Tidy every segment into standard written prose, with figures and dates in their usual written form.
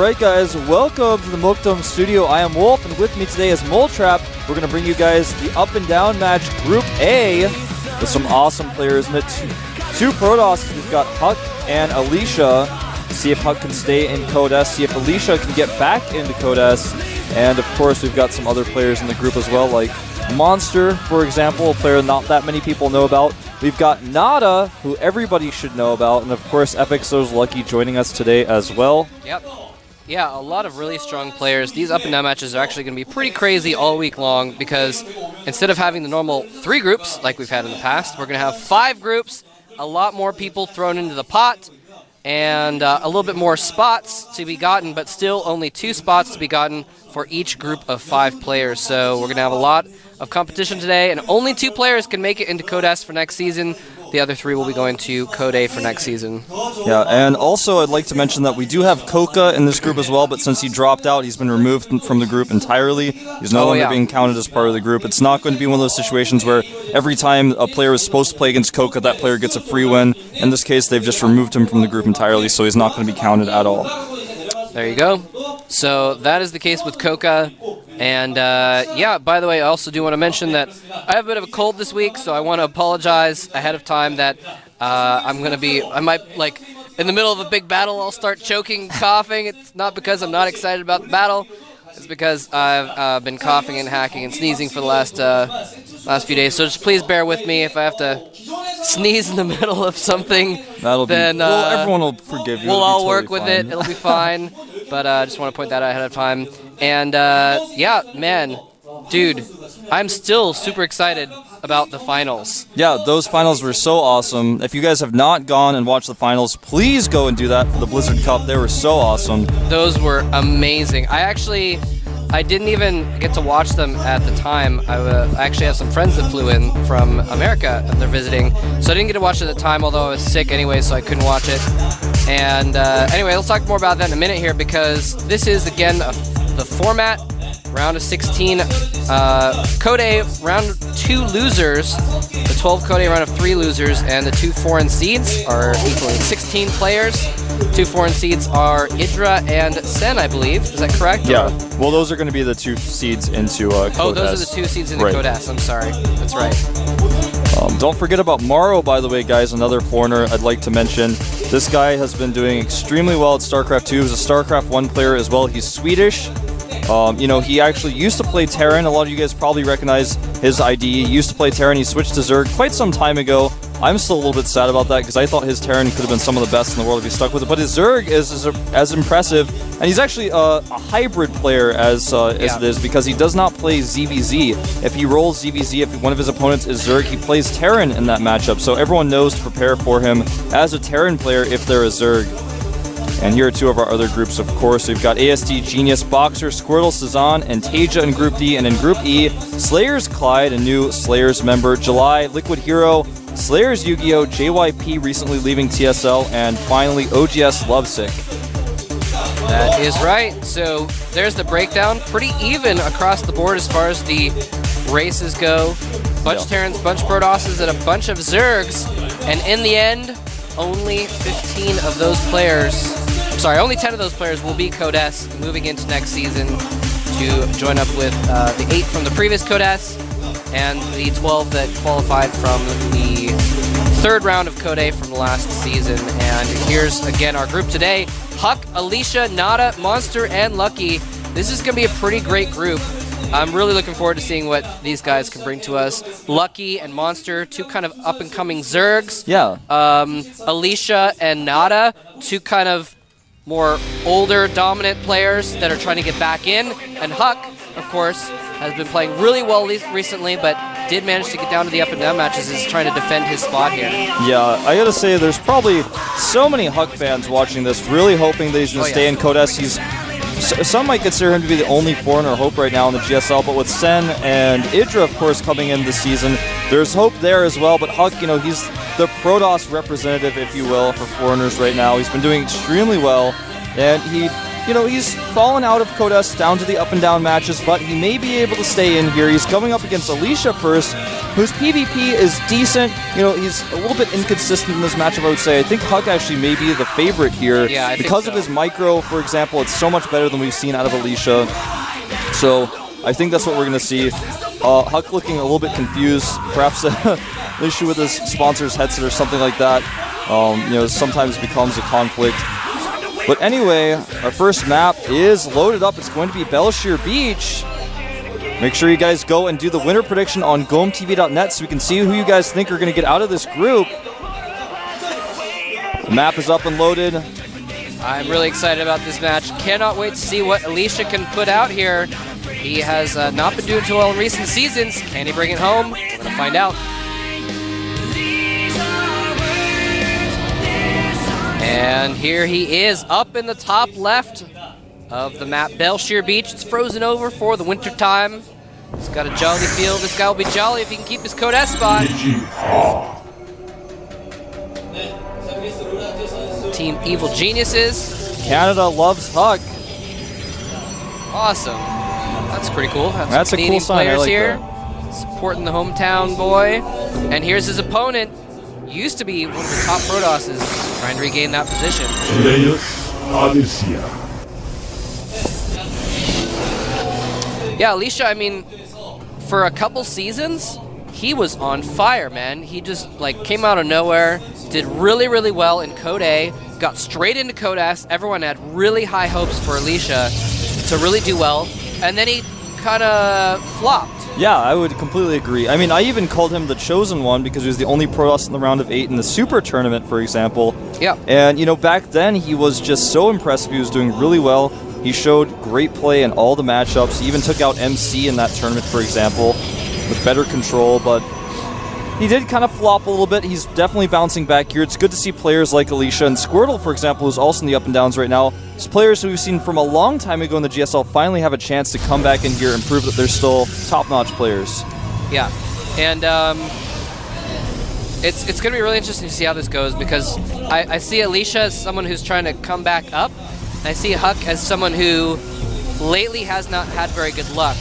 Alright guys, welcome to the Mokdom Studio. I am Wolf, and with me today is Moletrap. We're going to bring you guys the up and down match Group A with some awesome players in it. Two Protoss. We've got Huck and Alicia. See if Huck can stay in Code S, see if Alicia can get back into Code S. And of course we've got some other players in the group as well, like Monster, for example, a player not that many people know about. We've got Nada, who everybody should know about, and of course FXO's Lucky joining us today as well. Yep. Yeah, a lot of really strong players. These up and down matches are actually going to be pretty crazy all week long because instead of having the normal 3 groups like we've had in the past, we're going to have 5 groups, a lot more people thrown into the pot, and a little bit more spots to be gotten, but still only 2 spots to be gotten for each group of 5 players. So we're going to have a lot of competition today, and only 2 players can make it into Code S for next season. The other 3 will be going to Code A for next season. Yeah, and also I'd like to mention that we do have Coca in this group as well, but since he dropped out, he's been removed from the group entirely. He's no longer being counted as part of the group. It's not going to be one of those situations where every time a player is supposed to play against Coca, that player gets a free win. In this case, they've just removed him from the group entirely, so he's not going to be counted at all. There you go. So that is the case with Coca. And yeah, by the way, I also do want to mention that I have a bit of a cold this week, so I want to apologize ahead of time that I might, like, in the middle of a big battle, I'll start choking, coughing. It's not because I'm not excited about the battle. It's because I've been coughing and hacking and sneezing for the last few days. So just please bear with me if I have to sneeze in the middle of something. Well, everyone will forgive you. We'll all work with it. It'll be fine. But I just want to point that out ahead of time. And yeah, man, dude, I'm still super excited about the finals. Yeah, those finals were so awesome. If you guys have not gone and watched the finals, please go and do that for the Blizzard Cup. They were so awesome. Those were amazing. I didn't even get to watch them at the time. I actually have some friends that flew in from America and they're visiting, so I didn't get to watch it at the time, although I was sick anyway, so I couldn't watch it. And anyway, let's talk more about that in a minute here, because this is, again, the format. Round of 16, Code A, round 2 losers, the 12 Code A round of 3 losers, and the 2 foreign seeds are equaling 16 players. 2 foreign seeds are Idra and Sen, I believe. Is that correct? Yeah. Well, those are going to be the 2 seeds into Code S. Oh, those are the 2 seeds into Code S. I'm sorry. That's right. Don't forget about Morrow, by the way, guys, another foreigner I'd like to mention. This guy has been doing extremely well at StarCraft 2. He's a StarCraft 1 player as well. He's Swedish. You know, he actually used to play Terran. A lot of you guys probably recognize his ID. He used to play Terran. He switched to Zerg quite some time ago. I'm still a little bit sad about that because I thought his Terran could have been some of the best in the world if he stuck with it. But his Zerg is as impressive, and he's actually a hybrid player as it is, because he does not play ZVZ. If he rolls ZVZ, if one of his opponents is Zerg, he plays Terran in that matchup. So everyone knows to prepare for him as a Terran player if they're a Zerg. And here are 2 of our other groups, of course. We've got ASD, Genius, Boxer, Squirtle, Cezanne, and Tasia in Group D. And in Group E, Slayers Clyde, a new Slayers member, July, Liquid Hero, Slayers Yu-Gi-Oh!, JYP recently leaving TSL, and finally OGS Lovesick. That is right. So there's the breakdown. Pretty even across the board as far as the races go. Bunch of Terrans, bunch of Protosses, and a bunch of Zergs. And in the end, only 15 of those players... only 10 of those players will be Code S moving into next season to join up with the 8 from the previous Code S and the 12 that qualified from the 3rd round of Code A from last season. And here's, again, our group today. Huck, Alicia, Nada, Monster, and Lucky. This is going to be a pretty great group. I'm really looking forward to seeing what these guys can bring to us. Lucky and Monster, 2 kind of up-and-coming Zergs. Yeah. Alicia and Nada, 2 kind of more older, dominant players that are trying to get back in. And Huck, of course, has been playing really well recently, but did manage to get down to the up and down matches. Is trying to defend his spot here. Yeah, I gotta say, there's probably so many Huck fans watching this, really hoping that he's gonna stay in Code S. Some might consider him to be the only foreigner hope right now in the GSL, but with Sen and Idra, of course, coming in this season, there's hope there as well. But Huck, you know, he's the Protoss representative, if you will, for foreigners right now. He's been doing extremely well, and he you know, he's fallen out of Codes down to the up and down matches, but he may be able to stay in here. He's going up against Alicia first, whose PvP is decent. You know, he's a little bit inconsistent in this matchup, I would say. I think Huck actually may be the favorite here. Yeah, because of his micro, for example, it's so much better than we've seen out of Alicia. So I think that's what we're going to see. Huck looking a little bit confused, perhaps an issue with his sponsor's headset or something like that. You know, sometimes becomes a conflict. But anyway, our first map is loaded up. It's going to be Belshire Beach. Make sure you guys go and do the winner prediction on GOMTV.net so we can see who you guys think are going to get out of this group. The map is up and loaded. I'm really excited about this match. Cannot wait to see what Alicia can put out here. He has not been doing too well in recent seasons. Can he bring it home? We're going to find out. And here he is, up in the top left of the map, Belshire Beach. It's frozen over for the winter time. It's got a jolly feel. This guy will be jolly if he can keep his code S spot. Team Evil Geniuses. Canada loves Huck. Awesome. That's pretty cool. That's a cool sign. Players I like here that. Supporting the hometown boy. And here's his opponent. Used to be one of the top Protosses, trying to regain that position. Alicia. Yeah, Alicia, I mean, for a couple seasons, he was on fire, man. He just, like, came out of nowhere, did really, really well in Code A, got straight into Code S. Everyone had really high hopes for Alicia to really do well, and then he kind of flopped. Yeah, I would completely agree. I mean, I even called him the chosen one because he was the only Protoss in the round of 8 in the Super Tournament, for example. Yeah. And, you know, back then he was just so impressive. He was doing really well. He showed great play in all the matchups. He even took out MC in that tournament, for example, with better control, but he did kind of flop a little bit. He's definitely bouncing back here. It's good to see players like Alicia and Squirtle, for example, who's also in the up and downs right now. It's players who we've seen from a long time ago in the GSL finally have a chance to come back in here and prove that they're still top-notch players. Yeah, and it's going to be really interesting to see how this goes because I see Alicia as someone who's trying to come back up. I see Huck as someone who lately has not had very good luck,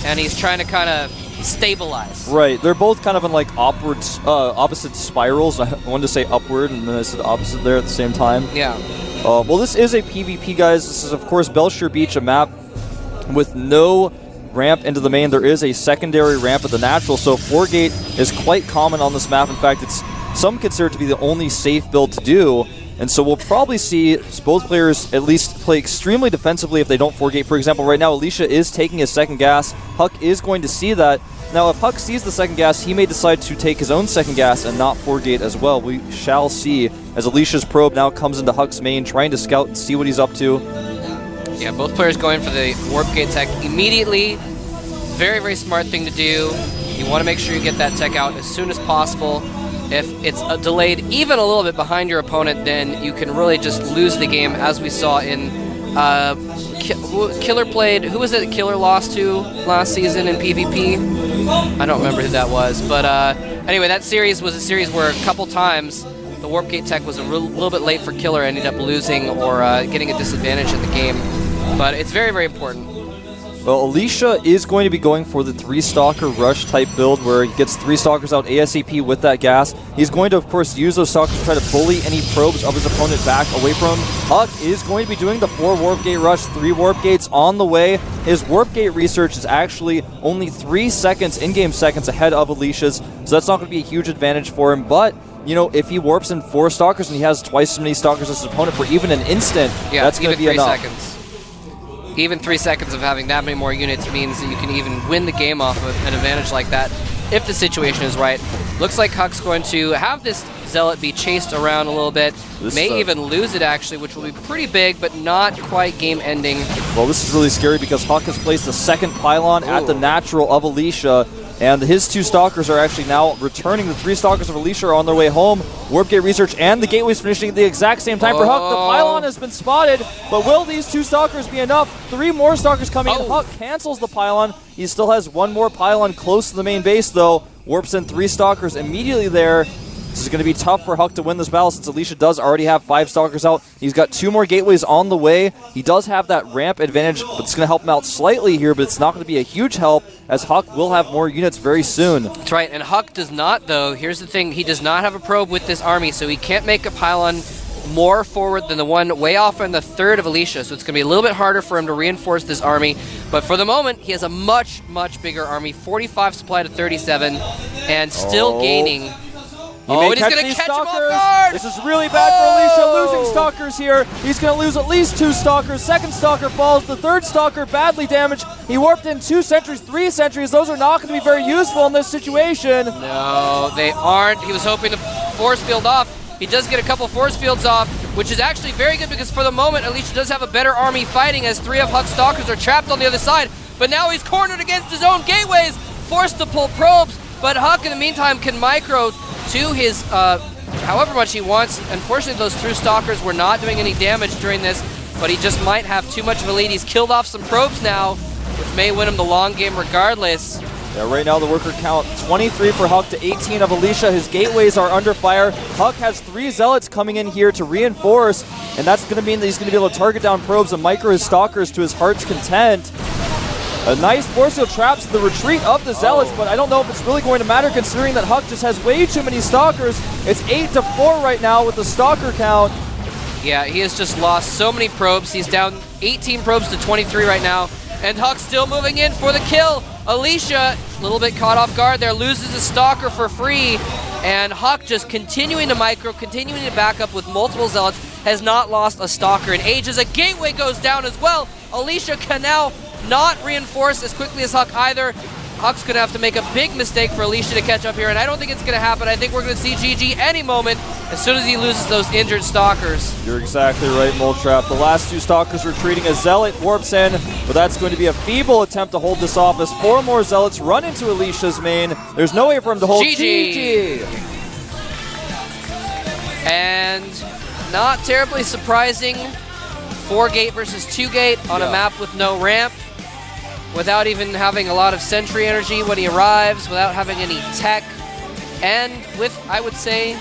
and he's trying to kind of stabilize. Right, they're both kind of in like opposite spirals. I wanted to say upward, and then I said opposite there at the same time. Yeah. Well, this is a PvP, guys. This is, of course, Belshire Beach, a map with no ramp into the main. There is a secondary ramp at the natural, so 4-gate is quite common on this map. In fact, it's some consider it to be the only safe build to do. And so we'll probably see both players at least play extremely defensively if they don't 4-gate. For example, right now, Alicia is taking his second gas. Huck is going to see that. Now, if Huck sees the second gas, he may decide to take his own second gas and not 4-gate as well. We shall see as Alicia's probe now comes into Huck's main, trying to scout and see what he's up to. Yeah, both players going for the warp gate tech immediately. Very, very smart thing to do. You want to make sure you get that tech out as soon as possible. If it's delayed even a little bit behind your opponent, then you can really just lose the game, as we saw in Killer played. Who was it Killer lost to last season in PvP? I don't remember who that was. But anyway, that series was a series where a couple times the warp gate tech was a little bit late for Killer, ended up losing or getting a disadvantage in the game. But it's very, very important. Well, Alicia is going to be going for the 3-stalker rush type build where he gets 3 stalkers out ASAP with that gas. He's going to, of course, use those stalkers to try to bully any probes of his opponent back away from him. Huck is going to be doing the 4 warp gate rush, 3 warp gates on the way. His warp gate research is actually only 3 seconds, in-game seconds, ahead of Alicia's, so that's not going to be a huge advantage for him. But, you know, if he warps in 4 stalkers and he has twice as many stalkers as his opponent for even an instant, yeah, that's going to be enough. 3 seconds. Even 3 seconds of having that many more units means that you can even win the game off of an advantage like that if the situation is right. Looks like Huck's going to have this Zealot be chased around a little bit. May even lose it, actually, which will be pretty big, but not quite game-ending. Well, this is really scary because Huck has placed the second pylon at the natural of Alicia, and his 2 stalkers are actually now returning. The 3 stalkers of Alicia are on their way home. Warp gate research and the gateway's finishing at the exact same time for Huck. The pylon has been spotted, but will these 2 stalkers be enough? 3 more stalkers coming in. Huck cancels the pylon. He still has 1 more pylon close to the main base, though. Warps in 3 stalkers immediately there. This is going to be tough for Huck to win this battle since Alicia does already have 5 Stalkers out. He's got 2 more gateways on the way. He does have that ramp advantage, but it's going to help him out slightly here, but it's not going to be a huge help as Huck will have more units very soon. That's right, and Huck does not, though. Here's the thing. He does not have a probe with this army, so he can't make a pylon more forward than the one way off on the third of Alicia, so it's going to be a little bit harder for him to reinforce this army. But for the moment, he has a much, much bigger army, 45 supply to 37, and still gaining. And he's going to catch him off guard! This is really bad for Alicia, losing Stalkers here. He's going to lose at least 2 Stalkers. Second Stalker falls. The third Stalker badly damaged. He warped in 2 sentries, 3 sentries. Those are not going to be very useful in this situation. No, they aren't. He was hoping to force field off. He does get a couple force fields off, which is actually very good because for the moment, Alicia does have a better army fighting as 3 of Huck's Stalkers are trapped on the other side. But now he's cornered against his own gateways, forced to pull probes. But Huck, in the meantime, can micro to his however much he wants. Unfortunately, those 2 Stalkers were not doing any damage during this, but he just might have too much of a lead. He's killed off some probes now, which may win him the long game regardless. Yeah, right now the worker count 23 for Huck to 18 of Alicia. His gateways are under fire. Huck has 3 zealots coming in here to reinforce, and that's going to mean that he's going to be able to target down probes and micro his Stalkers to his heart's content. A nice force field traps the retreat of the zealots, but I don't know if it's really going to matter considering that Huck just has way too many Stalkers. It's 8-4 right now with the Stalker count. Yeah, he has just lost so many probes. He's down 18 probes to 23 right now. And Huck still moving in for the kill. Alicia, a little bit caught off guard there, loses a Stalker for free. And Huck just continuing to micro, continuing to back up with multiple zealots, has not lost a Stalker in ages. A gateway goes down as well. Alicia can now not reinforce as quickly as Huck either. Huck's going to have to make a big mistake for Alicia to catch up here, and I don't think it's going to happen. I think we're going to see GG any moment as soon as he loses those injured Stalkers. You're exactly right, Moletrap. The last 2 Stalkers retreating. A Zealot warps in, but that's going to be a feeble attempt to hold this off as 4 more Zealots run into Alicia's main. There's no way for him to hold GG. And not terribly surprising, 4 gate versus 2 gate on a map with no ramp, without even having a lot of sentry energy when he arrives, without having any tech, and with, I would say,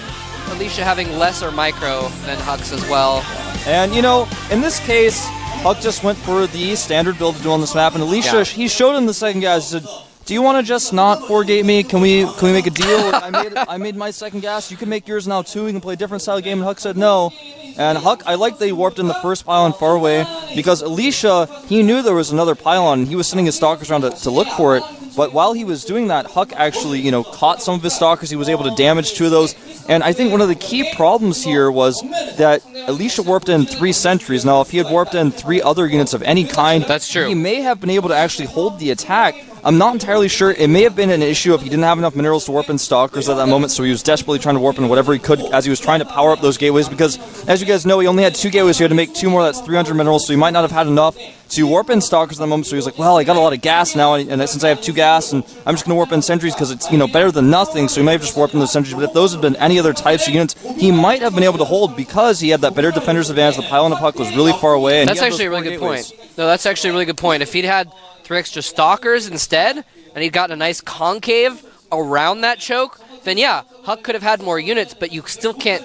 Alicia having lesser micro than Huck's as well. And, you know, in this case, Huck just went for the standard build to do on this map, and Alicia, he showed him the second gas. He said, do you want to just not 4-gate me? Can we make a deal? I made my second gas. You can make yours now, too. We can play a different style of game. And Huck said no. And Huck, I like that he warped in the first pylon far away because Alicia, he knew there was another pylon, and he was sending his Stalkers around to look for it. But while he was doing that, Huck actually, you know, caught some of his Stalkers. He was able to damage 2 of those. And I think one of the key problems here was that Alicia warped in 3 sentries. Now, if he had warped in 3 other units of any kind, that's true, he may have been able to actually hold the attack. I'm not entirely sure. It may have been an issue if he didn't have enough minerals to warp in Stalkers at that moment, so he was desperately trying to warp in whatever he could as he was trying to power up those gateways, because, as you guys know, he only had 2 gateways, so he had to make 2 more. That's 300 minerals, so he might not have had enough to warp in Stalkers at the moment, so he was like, well, I got a lot of gas now, and since I have 2 gas, and I'm just going to warp in sentries because it's, you know, better than nothing, so he may have just warped in those sentries, but if those had been any other types of units, he might have been able to hold because he had that better defender's advantage. The pylon of Huck was really far away. And that's actually a really good point. No, that's actually a really good point. If he'd had 3 extra Stalkers instead, and he'd gotten a nice concave around that choke, then yeah, Huck could have had more units, but you still can't.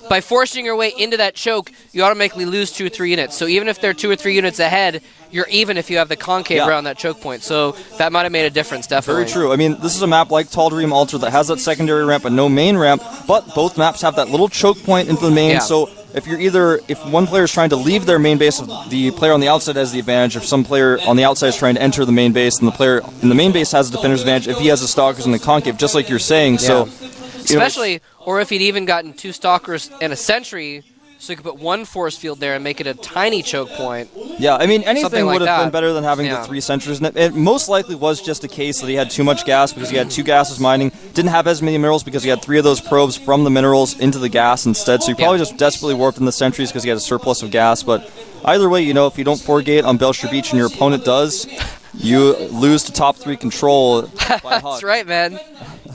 By forcing your way into that choke, you automatically lose 2 or 3 units. So even if they're 2 or 3 units ahead, you're even if you have the concave around that choke point. So that might have made a difference, definitely. Very true. I mean, this is a map like Tall Dream Altar that has that secondary ramp but no main ramp, but both maps have that little choke point into the main, so if one player is trying to leave their main base, the player on the outside has the advantage. If some player on the outside is trying to enter the main base, then the player in the main base has a defender's advantage if he has the Stalkers in the concave, just like you're saying. So, especially, or if he'd even gotten 2 Stalkers and a sentry, so you could put 1 force field there and make it a tiny choke point. Yeah, I mean, anything like would have been better than having the 3 sentries. And it most likely was just a case that he had too much gas because he had 2 gases mining, didn't have as many minerals because he had 3 of those probes from the minerals into the gas instead. So he probably just desperately warped in the sentries because he had a surplus of gas. But either way, you know, if you don't 4-gate on Belcher Beach and your opponent does, you lose to top 3 control by Huck. That's right, man.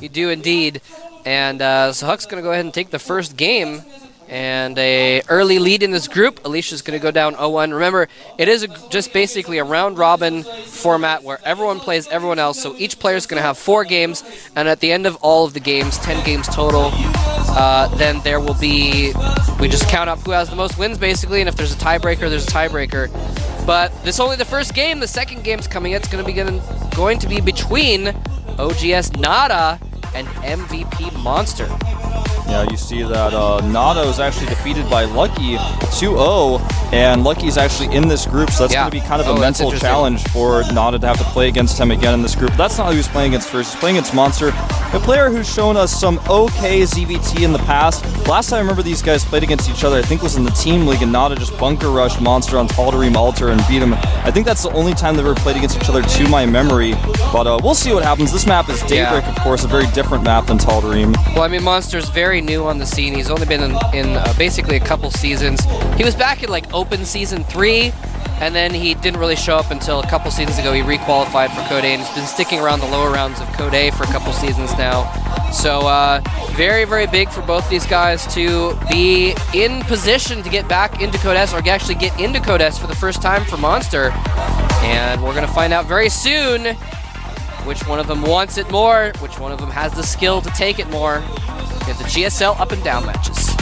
You do indeed. And so Huck's going to go ahead and take the first game And a early lead in this group. Alicia's going to go down 0-1. Remember, it is just basically a round-robin format where everyone plays everyone else, so each player is going to have 4 games, and at the end of all of the games, 10 games total, then there will be, we just count up who has the most wins, basically, and if there's a tiebreaker, there's a tiebreaker. But this is only the first game. The second game's coming. It's going to be between OGS Nada and MVP Monster. Yeah, you see that Nada is actually defeated by Lucky 2-0, and Lucky's actually in this group, so that's going to be kind of a mental challenge for Nada to have to play against him again in this group. But that's not who he's playing against first. He's playing against Monster, a player who's shown us some okay ZVT in the past. Last time I remember these guys played against each other, I think was in the Team League, and Nada just bunker rushed Monster on Tal'Darim Altar and beat him. I think that's the only time they've ever played against each other to my memory, but we'll see what happens. This map is Daybreak, of course, a very different map than Tal'Darim. Well, I mean, Monster's very new on the scene. He's only been in basically a couple seasons. He was back in like Open Season 3, and then he didn't really show up until a couple seasons ago. He requalified for Code A, and he's been sticking around the lower rounds of Code A for a couple seasons now. So very, very big for both these guys to be in position to get back into Code S, or actually get into Code S for the first time for Monster. And we're going to find out very soon which one of them wants it more, which one of them has the skill to take it more. We have the GSL up and down matches.